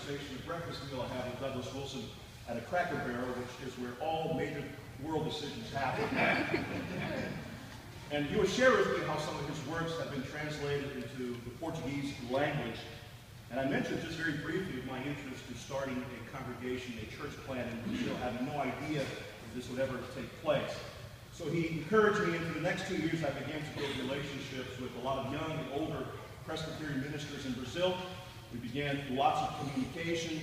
conversation, a breakfast meal I had with Douglas Wilson at a Cracker Barrel, which is where all major world decisions happen. And he was sharing with me how some of his works have been translated into the Portuguese language. And I mentioned just very briefly my interest in starting a congregation, a church plant in Brazil, having no idea if this would ever take place. So he encouraged me, and for the next 2 years I began to build relationships with a lot of young and older Presbyterian ministers in Brazil. We began lots of communication,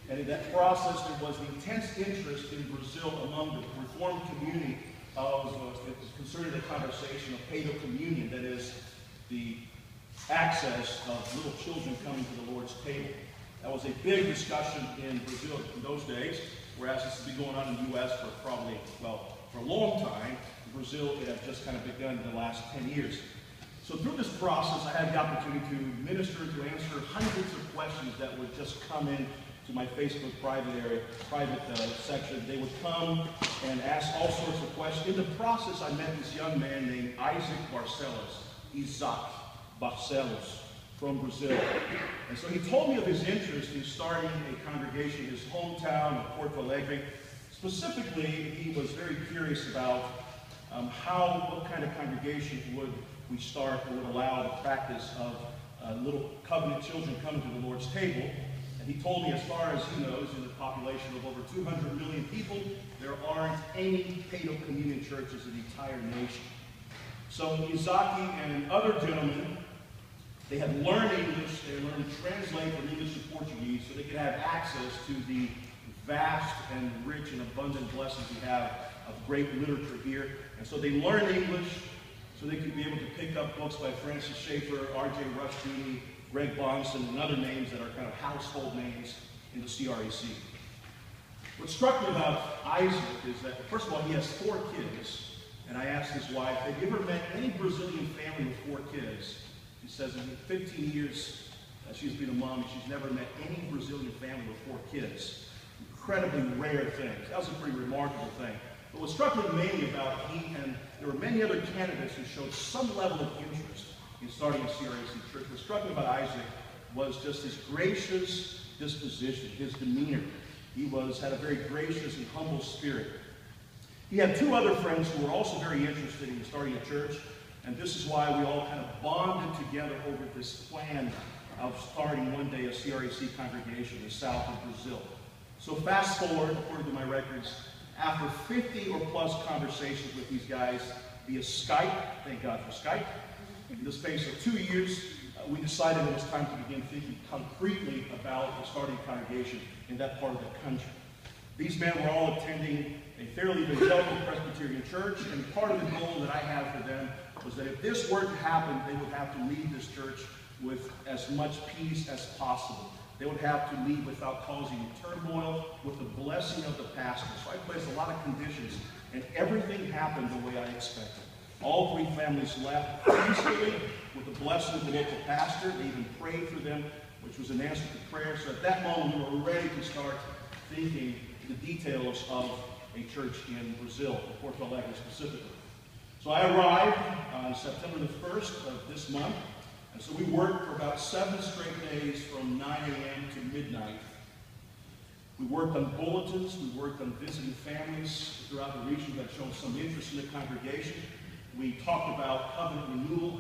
and in that process there was an intense interest in Brazil among the Reformed community concerning the conversation of paedo communion, that is, the access of little children coming to the Lord's table. That was a big discussion in Brazil in those days, whereas this has been going on in the U.S. for probably, well, for a long time. In Brazil, it had just kind of begun in the last 10 years. So through this process, I had the opportunity to minister, to answer hundreds of questions that would just come in to my Facebook private section. They would come and ask all sorts of questions. In the process, I met this young man named Isaac Barcelos from Brazil. And so he told me of his interest in starting a congregation in his hometown of Porto Alegre. Specifically, he was very curious about what kind of congregation would we start that would allow the practice of little covenant children coming to the Lord's table. And he told me, as far as he knows, in a population of over 200 million people, there aren't any paedo communion churches in the entire nation. So Izaki and other gentlemen, they had learned English, they learned to translate from English to Portuguese so they could have access to the vast and rich and abundant blessings we have of great literature here. And so they learned English so they could be able to pick up books by Francis Schaeffer, R.J. Rushdoony, Greg Bahnsen, and other names that are kind of household names in the CREC. What struck me about Isaac is that, first of all, he has 4 kids. And I asked his wife, have you ever met any Brazilian family with 4 kids? She says in 15 years she's been a mom, and she's never met any Brazilian family with 4 kids. Incredibly rare thing. That was a pretty remarkable thing. But what struck me mainly about he, and there were many other candidates who showed some level of interest in starting a CREC church. What struck me about Isaac was just his gracious disposition, his demeanor. He had a very gracious and humble spirit. He had 2 other friends who were also very interested in starting a church, and this is why we all kind of bonded together over this plan of starting one day a CREC congregation in the south of Brazil. So fast forward, according to my records, after 50 or plus conversations with these guys via Skype, thank God for Skype, in the space of 2 years, we decided it was time to begin thinking concretely about starting a congregation in that part of the country. These men were all attending a fairly evangelical Presbyterian church, and part of the goal that I had for them was that if this were to happen, they would have to leave this church with as much peace as possible. They would have to leave without causing turmoil, with the blessing of the pastor. So I placed a lot of conditions, and everything happened the way I expected. All 3 families left peacefully with the blessing of the local pastor. They even prayed for them, which was an answer to prayer. So at that moment, we were ready to start thinking the details of a church in Brazil, Porto Alegre specifically. So I arrived on September the 1st of this month, and so we worked for about 7 straight days from 9 a.m. to midnight. We worked on bulletins, we worked on visiting families throughout the region that showed some interest in the congregation. We talked about covenant renewal,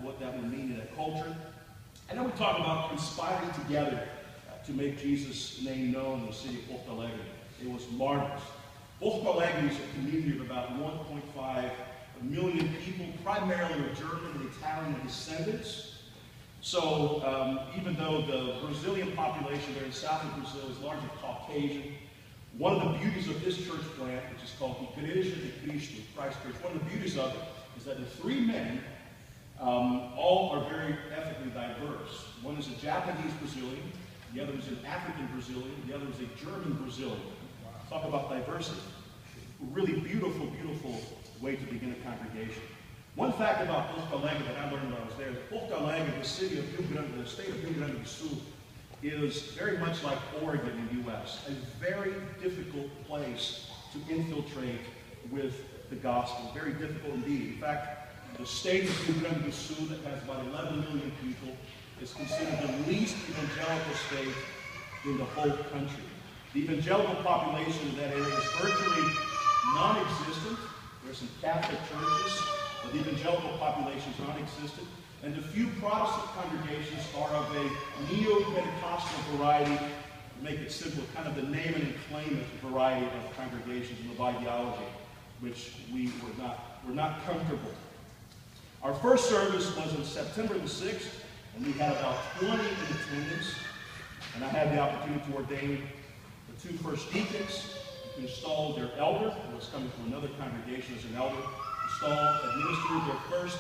what that would mean in a culture. And then we talked about conspiring together to make Jesus' name known in the city of Porto Alegre. It was marvelous. Porto Alegre is a community of about 1.5 million people, primarily of German and Italian descendants. So even though the Brazilian population there in south of Brazil is largely Caucasian, one of the beauties of this church plant, which is called Igreja de Cristo, Christ Church, one of the beauties of it is that the 3 men all are very ethnically diverse. One is a Japanese Brazilian, the other is an African Brazilian, the other is a German Brazilian. Talk about diversity. A really beautiful, beautiful way to begin a congregation. One fact about Porto Alegre that I learned when I was there is Porto Alegre, the state of Rio Grande do Sul, is very much like Oregon in the U.S., a very difficult place to infiltrate with the gospel. Very difficult indeed. In fact, the state of Rio Grande do Sul, that has about 11 million people, is considered the least evangelical state in the whole country. The evangelical population in that area is virtually non-existent. There are some Catholic churches, but the evangelical population is non-existent. And the few Protestant congregations are of a neo-Pentecostal variety, to make it simple, kind of the name and claim it variety of congregations in the ideology, which we were not comfortable. Our first service was on September the 6th, and we had about 20 in attendance. And I had the opportunity to ordain the two first deacons, who installed their elder, who was coming from another congregation as an elder, administered their first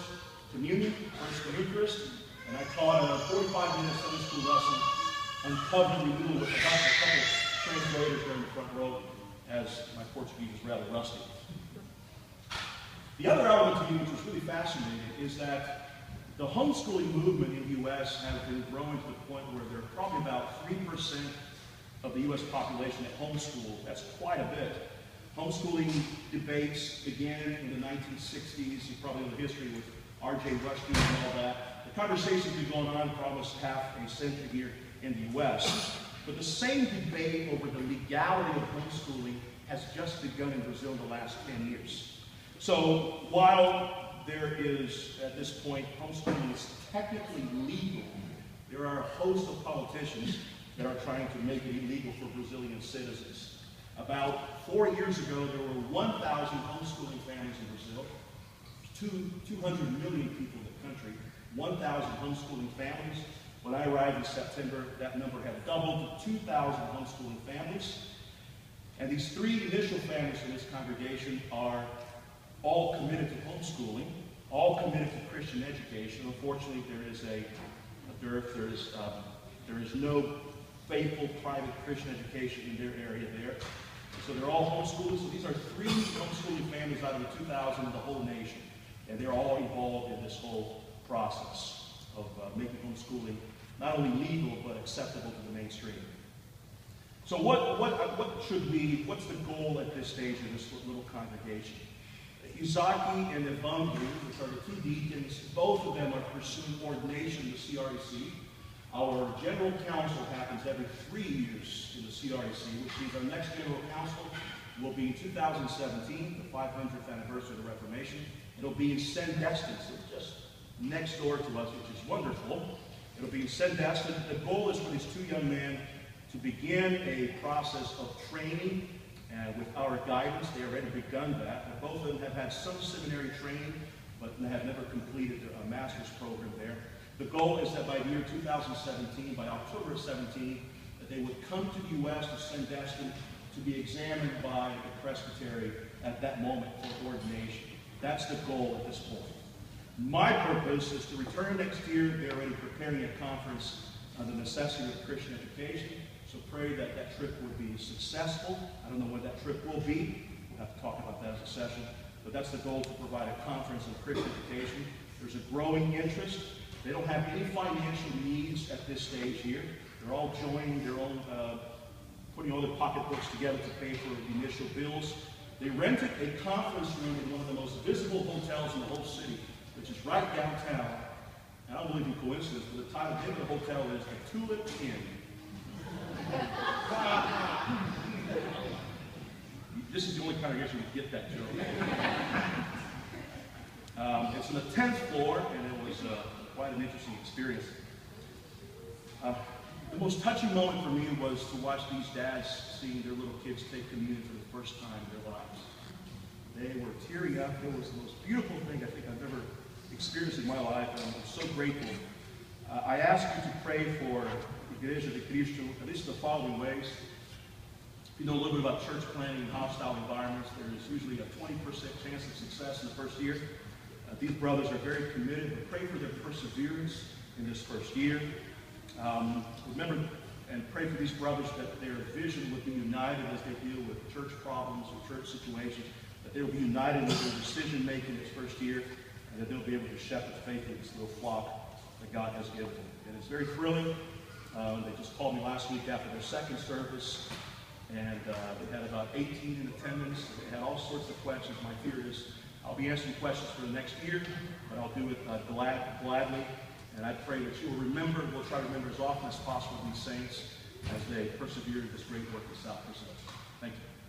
communion, first Eucharist, and I taught a 45-minute Sunday school lesson on covenant renewal with about a couple of translators there in the front row, as my Portuguese is rather rusty. The other element to me, which was really fascinating, is that the homeschooling movement in the U.S. has been growing to the point where there are probably about 3% of the U.S. population that homeschool. That's quite a bit. Homeschooling debates began in the 1960s. You probably know the history with R.J. Rushton and all that. The conversation's been going on for almost half a century here in the U.S. But the same debate over the legality of homeschooling has just begun in Brazil in the last 10 years. So while there is, at this point, homeschooling is technically legal, there are a host of politicians that are trying to make it illegal for Brazilian citizens. About 4 years ago, there were 1,000 homeschooling families in Brazil. 200 million people in the country, 1,000 homeschooling families. When I arrived in September, that number had doubled to 2,000 homeschooling families. And these three initial families in this congregation are all committed to homeschooling, all committed to Christian education. Unfortunately, there is a dearth. There is no faithful private Christian education in their area there. So they're all homeschoolers. So these are three homeschooling families out of the 2,000 in the whole nation. And they're all involved in this whole process of making homeschooling not only legal, but acceptable to the mainstream. So what's the goal at this stage of this little congregation? Izaki and Evangeline, which are the two deacons, both of them are pursuing ordination in the CREC. Our general council happens every 3 years in the CREC, which means our next general council will be in 2017, the 500th anniversary of the Reformation. It'll be in Sandestin, so just next door to us, which is wonderful. It'll be in Sandestin. The goal is for these two young men to begin a process of training with our guidance. They already begun that. Both of them have had some seminary training, but have never completed a master's program there. The goal is that by the year 2017, by October of 17, that they would come to the U.S. to Sandestin to be examined by the presbytery at that moment for ordination. That's the goal at this point. My purpose is to return next year. They're already preparing a conference on the necessity of Christian education. So pray that that trip will be successful. I don't know when that trip will be. We'll have to talk about that as a session. But that's the goal, to provide a conference on Christian education. There's a growing interest. They don't have any financial needs at this stage here. They're all joining their own, putting all their pocketbooks together to pay for the initial bills. They rented a conference room in one of the most visible hotels in the whole city, which is right downtown. And I don't believe in coincidence, but the title of the hotel is the Tulip Inn. This is the only congregation who get that joke. It's on the 10th floor, and it was quite an interesting experience. The most touching moment for me was to watch these dads seeing their little kids take communion for the first time in their lives. They were tearing up. It was the most beautiful thing I think I've ever experienced in my life, and I'm so grateful. I ask you to pray for Igreja de Cristo, at least the following ways. If you know a little bit about church planning in hostile environments, there is usually a 20% chance of success in the first year. These brothers are very committed, but pray for their perseverance in this first year. Remember and pray for these brothers that their vision would be united as they deal with church problems or church situations, that they will be united in their decision making this first year, and that they'll be able to shepherd faithfully this little flock that God has given them. And it's very thrilling. They just called me last week after their second service, and they had about 18 in attendance. They had all sorts of questions. My fear is I'll be answering questions for the next year, but I'll do it gladly. And I pray that you will remember, we'll try to remember as often as possible these saints as they persevered in this great work that South presents. Thank you.